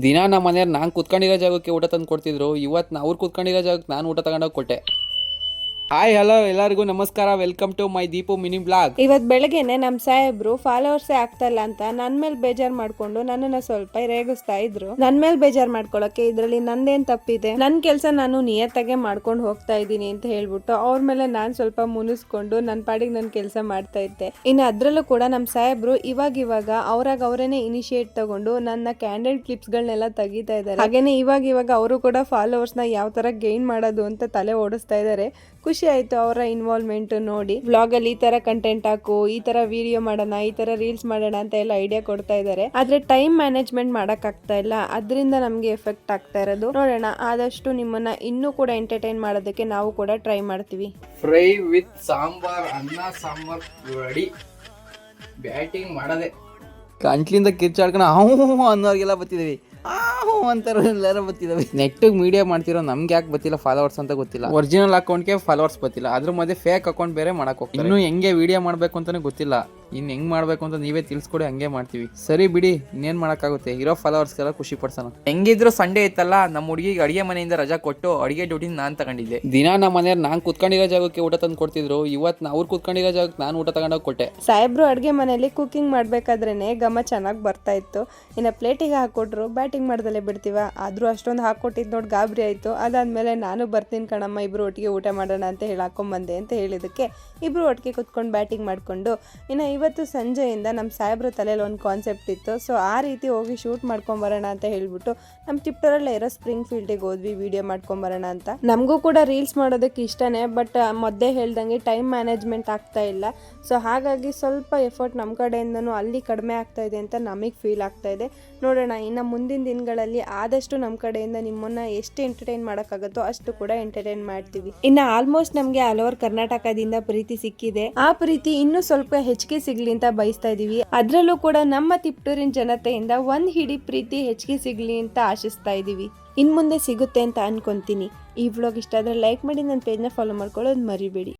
ದಿನ ನಮ್ಮ ಮನೆಯವ್ರು ನಾನು ಕುತ್ಕೊಂಡಿರೋ ಜಾಗಕ್ಕೆ ಊಟ ತಂದು ಕೊಡ್ತಿದ್ರು. ಇವತ್ತು ಅವ್ರು ಕುತ್ಕೊಂಡಿರೋ ಜಾಗಕ್ಕೆ ನಾನು ಊಟ ತಗೊಂಡೋಗಿ ಕೊಟ್ಟೆ. ಹಾಯ್ ಹಲೋ ಎಲ್ಲರಿಗೂ ನಮಸ್ಕಾರ, welcome to my Deepu mini blog. ಇವತ್ತು ಬೆಳಗ್ಗೆನೆ ನಮ್ಮ ಸಾಹೇಬ್ರು ಫಾಲೋವರ್ಸೇ ಆಗ್ತಾ ಇಲ್ಲ ಅಂತ ನನ್ನ ಮೇಲೆ ಬೇಜಾರು ಮಾಡ್ಕೊಂಡು ನನ್ನನ್ನ ಸ್ವಲ್ಪ ರೇಗಿಸ್ತಾ ಇದ್ರು. ನನ್ನ ಮೇಲೆ ಬೇಜಾರು ಮಾಡ್ಕೊಳಕ್ಕೆ ಇದ್ರಲ್ಲಿ ನಂದೇನ್ ತಪ್ಪಿದೆ, ನನ್ನ ಕೆಲಸ ನಾನು ನಿಯತ್ತಾಗೆ ಮಾಡ್ಕೊಂಡು ಹೋಗ್ತಾ ಇದ್ದೀನಿ ಅಂತ ಹೇಳ್ಬಿಟ್ಟು ಅವ್ರ ಮೇಲೆ ನಾನು ಸ್ವಲ್ಪ ಮುನಿಸ್ಕೊಂಡು ನನ್ನ ಪಾಡಿಗೆ ನನ್ನ ಕೆಲಸ ಮಾಡ್ತಾ ಇದ್ದೆ. ಇನ್ನು ಅದ್ರಲ್ಲೂ ಕೂಡ ನಮ್ಮ ಸಾಹೇಬ್ರು ಇವಾಗ ಅವ್ರಾಗ ಅವರೇನೆ ಇನಿಷಿಯೇಟ್ ತಗೊಂಡು ನನ್ನ ಕ್ಯಾಂಡೆಲ್ ಕ್ಲಿಪ್ಸ್ಗಳನ್ನೆಲ್ಲ ತೆಗಿತಾ ಇದ್ದಾರೆ. ಹಾಗೇನೆ ಇವಾಗ ಅವರು ಕೂಡ ಫಾಲೋವರ್ಸ್ನ ಯಾವ ತರ ಗೈನ್ ಮಾಡೋದು ಅಂತ ತಲೆ ಓಡಿಸ್ತಾ ಇದ್ದಾರೆ. ಖುಷಿ ಆಯ್ತು ಅವರ ಇನ್ವಾಲ್ವ್ಮೆಂಟ್ ನೋಡಿ. ವ್ಲಾಗ್ ಅಲ್ಲಿ ಈ ತರ ಕಂಟೆಂಟ್ ಹಾಕು, ಈ ತರ ವಿಡಿಯೋ ಮಾಡೋಣ, ಈ ತರ ರೀಲ್ಸ್ ಮಾಡೋಣ ಅಂತ ಎಲ್ಲ ಐಡಿಯಾ ಕೊಡ್ತಾ ಇದ್ದಾರೆ. ಆದ್ರೆ ಟೈಮ್ ಮ್ಯಾನೇಜ್ಮೆಂಟ್ ಮಾಡಕ್ ಆಗ್ತಾ ಇಲ್ಲ, ಅದರಿಂದ ನಮ್ಗೆ ಎಫೆಕ್ಟ್ ಆಗ್ತಾ ಇರೋದು. ನೋಡೋಣ, ಆದಷ್ಟು ನಿಮ್ಮನ್ನ ಇನ್ನೂ ಕೂಡ ಎಂಟರ್ಟೈನ್ ಮಾಡೋದಕ್ಕೆ ನಾವು ಕೂಡ ಟ್ರೈ ಮಾಡ್ತೀವಿ. ಫ್ರೈ ವಿತ್ ಸಾಂಬಾರ್, ಅನ್ನ ಸಾಂಬಾರ್ ರೆಡಿ. ಬ್ಯಾಟಿಂಗ್ ಮಾಡದೆ ಕಂಟ್ಲಿಂದ ಕಿರ್ಚಾಡ್ಕೊಂಡು ಅನ್ನೋರಿಗೆಲ್ಲ ಬತ್ತಿದೀವಿ, ಅಂತಾರ ಎಲ್ಲಾರು ಬತ್ತಿದಾವೆ. ನೆಟ್ಟಿಗೆ ಮೀಡಿಯಾ ಮಾಡ್ತಿರೋ ನಮ್ಗೆ ಯಾಕೆ ಗೊತ್ತಿಲ್ಲ ಫಾಲೋವರ್ಸ್ ಅಂತ ಗೊತ್ತಿಲ್ಲ. ಒರಿಜಿನಲ್ ಅಕೌಂಟ್ಗೆ ಫಾಲೋವರ್ಸ್ ಗೊತ್ತಿಲ್ಲ, ಅದ್ರ ಮಧ್ಯೆ ಫೇಕ್ ಅಕೌಂಟ್ ಬೇರೆ ಮಾಡಕ್ ಹೋಗ್ತಾರೆ. ಇನ್ನು ಹೆಂಗೆ ವಿಡಿಯೋ ಮಾಡ್ಬೇಕು ಅಂತಾನೆ ಗೊತ್ತಿಲ್ಲ. ಇನ್ನು ಹೆಂಗ್ ಮಾಡ್ಬೇಕು ಅಂತ ನೀವೇ ತಿಳ್ಸ್ಕೊಡಿ, ಹಂಗೆ ಮಾಡ್ತೀವಿ. ಸರಿ ಬಿಡಿ, ಇನ್ನೇನ್ ಮಾಡಕ್ಕಾಗುತ್ತೆ, ಇರೋ ಫಾಲೋವರ್ಸ್ಗೆಲ್ಲ ಖುಷಿ ಪಡ್ಸೋಣ. ಹೆಂಗಿದ್ರು ಸಂಡೇ ಇತ್ತಲ್ಲ, ನಮ್ಮ ಹುಡುಗಿಗೆ ಅಡಿಗೆ ಮನೆಯಿಂದ ರಜಾ ಕೊಟ್ಟು ಅಡಿಗೆ ಡ್ಯೂಟಿ ನಾನ್ ತಗೊಂಡಿದ್ದೆ. ದಿನ ನಮ್ಮ ಮನೆಯವ್ರು ನಾನು ಕುತ್ಕೊಂಡಿರೋ ಜಾಗಕ್ಕೆ ಊಟ ತಂದು ಕೊಡ್ತಿದ್ರು. ಇವತ್ತು ಅವ್ರು ಕುತ್ಕೊಂಡಿರೋ ಜಾಗಕ್ಕೆ ನಾನು ಊಟ ತಗೊಂಡೋಗಿ ಕೊಟ್ಟೆ. ಸಾಹೇಬ್ರು ಅಡುಗೆ ಮನೆಯಲ್ಲಿ ಕುಕಿಂಗ್ ಮಾಡ್ಬೇಕಾದ್ರೇನೆ ಘಮ ಚೆನ್ನಾಗಿ ಬರ್ತಾ ಇತ್ತು. ಇನ್ನು ಪ್ಲೇಟಿಗೆ ಹಾಕೊಟ್ರು, ಬ್ಯಾಟಿಂಗ್ ಮಾಡ್ದಲ್ಲೇ ಬಿಡ್ತೀವ. ಆದ್ರೂ ಅಷ್ಟೊಂದು ಹಾಕೊಟ್ಟಿದ್ ನೋಡಿ ಗಾಬರಿ ಆಯ್ತು. ಅದಾದ್ಮೇಲೆ ನಾನು ಬರ್ತೀನಿ ಕಣಮ್ಮ, ಇಬ್ರು ಒಟ್ಟಿಗೆ ಊಟ ಮಾಡೋಣ ಅಂತ ಹಾಕೊಂಬಂದೆ ಅಂತ ಹೇಳಿದಕ್ಕೆ ಇಬ್ರು ಒಟ್ಟಿಗೆ ಕುತ್ಕೊಂಡು ಬ್ಯಾಟಿಂಗ್ ಮಾಡ್ಕೊಂಡು. ಇನ್ನು ಇವತ್ತು ಸಂಜೆಯಿಂದ ನಮ್ಮ ಸಾಹೇಬ್ರ ತಲೆಯಲ್ಲಿ ಒಂದು ಕಾನ್ಸೆಪ್ಟ್ ಇತ್ತು. ಸೊ ಆ ರೀತಿ ಹೋಗಿ ಶೂಟ್ ಮಾಡ್ಕೊಂಬರೋಣ ಅಂತ ಹೇಳ್ಬಿಟ್ಟು ನಮ್ಮ ಟಿಪ್ಟರಲ್ಲೇ ಇರೋ ಸ್ಪ್ರಿಂಗ್ ಫೀಲ್ಡಿಗೆ ಹೋದ್ವಿ ವಿಡಿಯೋ ಮಾಡ್ಕೊಂಬರೋಣ ಅಂತ. ನಮಗೂ ಕೂಡ ರೀಲ್ಸ್ ಮಾಡೋದಕ್ಕೆ ಇಷ್ಟನೇ, ಬಟ್ ಮೊದಲೇ ಹೇಳ್ದಂಗೆ ಟೈಮ್ ಮ್ಯಾನೇಜ್ಮೆಂಟ್ ಆಗ್ತಾ ಇಲ್ಲ. ಸೊ ಹಾಗಾಗಿ ಸ್ವಲ್ಪ ಎಫರ್ಟ್ ನಮ್ಮ ಕಡೆಯಿಂದನೂ ಅಲ್ಲಿ ಕಡಿಮೆ ಆಗ್ತಾ ಇದೆ ಅಂತ ನಮಗೆ ಫೀಲ್ ಆಗ್ತಾ ಇದೆ. ನೋಡೋಣ, ಇನ್ನು ಮುಂದಿನ ದಿನಗಳಲ್ಲಿ ಆದಷ್ಟು ನಮ್ಮ ಕಡೆಯಿಂದ ನಿಮ್ಮನ್ನ ಎಷ್ಟು ಎಂಟರ್ಟೈನ್ ಮಾಡೋಕ್ಕಾಗುತ್ತೋ ಅಷ್ಟು ಕೂಡ ಎಂಟರ್ಟೈನ್ ಮಾಡ್ತೀವಿ. ಇನ್ನು ಆಲ್ಮೋಸ್ಟ್ ನಮಗೆ ಆಲ್ ಓವರ್ ಕರ್ನಾಟಕದಿಂದ ಪ್ರೀತಿ ಸಿಕ್ಕಿದೆ. ಆ ಪ್ರೀತಿ ಇನ್ನೂ ಸ್ವಲ್ಪ ಹೆಚ್ಚಿಗೆ ಸಿಗ್ಲಿ ಅಂತ ಬಯಸ್ತಾ ಇದೀವಿ. ಅದ್ರಲ್ಲೂ ಕೂಡ ನಮ್ಮ ತಿಪ್ಟೂರಿನ ಜನತೆಯಿಂದ ಒಂದ್ ಹಿಡಿ ಪ್ರೀತಿ ಹೆಚ್ಚಿಗೆ ಸಿಗ್ಲಿ ಅಂತ ಆಶಿಸ್ತಾ ಇದೀವಿ. ಇನ್ ಮುಂದೆ ಸಿಗುತ್ತೆ ಅಂತ ಅನ್ಕೊಂತೀನಿ. ಈ ವ್ಲಾಗ್ ಇಷ್ಟ ಆದ್ರೆ ಲೈಕ್ ಮಾಡಿ, ನನ್ನ ಪೇಜ್ನ ಫಾಲೋ ಮಾಡ್ಕೊಳ್ಳೋದು ಮರಿಬೇಡಿ.